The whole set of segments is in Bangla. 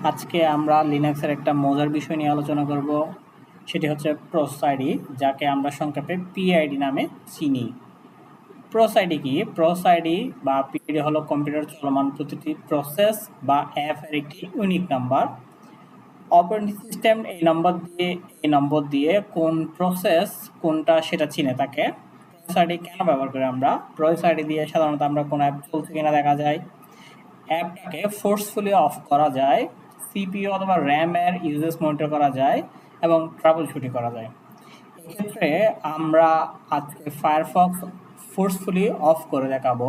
আজকে আমরা লিনাক্সের একটা মজার বিষয় নিয়ে আলোচনা করব, সেটি হচ্ছে প্রসেস আইডি, যাকে আমরা সংক্ষেপে পিআইডি নামে চিনি। প্রসেস আইডি কি? প্রসেস আইডি বা পিআইডি হলো কম্পিউটার চলমান প্রতিটি প্রসেস বা অ্যাপের একটি ইউনিক নাম্বার। অপারেটিং সিস্টেম এই নম্বর দিয়ে কোন প্রসেস কোনটা সেটা চিনে থাকে। প্রসেস আইডি কেন ব্যবহার করি আমরা? প্রসেস আইডি দিয়ে সাধারণত আমরা কোন অ্যাপ চলছে কিনা দেখা যায়, অ্যাপটাকে ফোর্সফুলি অফ করা যায়, সিপিইউ অথবা র্যামের ইউজেস মনিটর করা যায় এবং ট্রাবল শুটিং করা যায়। এক্ষেত্রে আমরা আজকে ফায়ারফক্স ফোর্সফুলি অফ করে দেখাবো।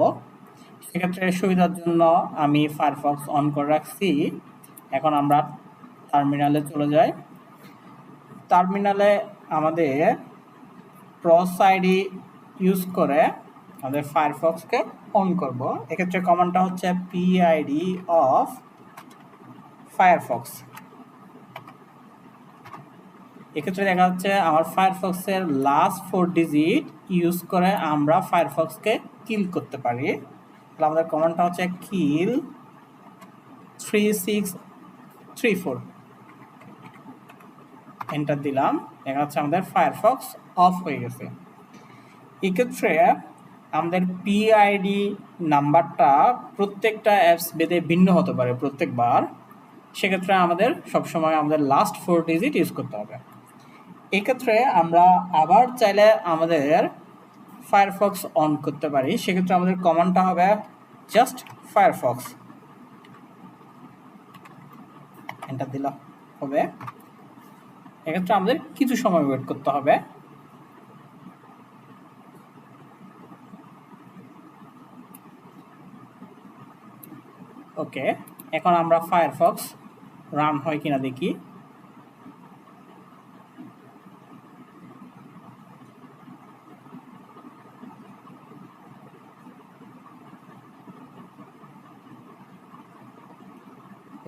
সেক্ষেত্রে সুবিধার জন্য আমি ফায়ারফক্স অন করে রাখছি। এখন আমরা টার্মিনালে চলে যাই। টার্মিনালে আমাদের প্রসেস আইডি ইউজ করে আমাদের ফায়ারফক্সকে অন করব। এক্ষেত্রে কমান্ডটা হচ্ছে পিআইডি অফ ফায়ারফক্স। এক্ষেত্রে দেখা যাচ্ছে আমার ফায়ারফক্সের লাস্ট 4 ডিজিট ইউজ করে আমরা ফায়ারফক্সকে কিল করতে পারি। তাহলে আমাদের কমান্ডটা হচ্ছে কিল 3634। এন্টার দিলাম, দেখা যাচ্ছে আমাদের ফায়ারফক্স অফ হয়ে গেছে। এক্ষেত্রে আমাদের পিআইডি নাম্বারটা প্রত্যেকটা অ্যাপস ভেদে ভিন্ন হতে পারে প্রত্যেকবার। সেক্ষেত্রে আমাদের সবসময় আমাদের লাস্ট 4 ডিজিট ইউজ করতে হবে। এক্ষেত্রে আমরা আবার চাইলে আমাদের ফায়ারফক্স অন করতে পারি। সেক্ষেত্রে আমাদের কমান্ডটা হবে জাস্ট ফায়ারফক্স। এন্টার দিলে হবে। এক্ষেত্রে আমাদের কিছু সময় ওয়েট করতে হবে। ওকে, এখন আমরা ফায়ারফক্স রান হয় কিনা দেখি।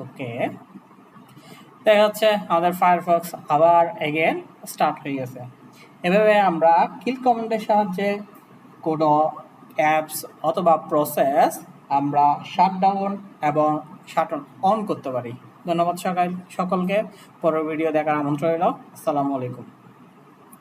ওকে, দেখা যাচ্ছে আমাদের ফায়ারফক্স আবার এগেন স্টার্ট হয়ে গেছে। এভাবে আমরা কিল কমান্ডের সাহায্যে কোনো অ্যাপস অথবা প্রসেস আমরা শাটডাউন এবং শাট অন করতে পারি। ধন্যবাদ সকলকে। পরের ভিডিও দেখার আমন্ত্রণ রইল। আসসালামু আলাইকুম।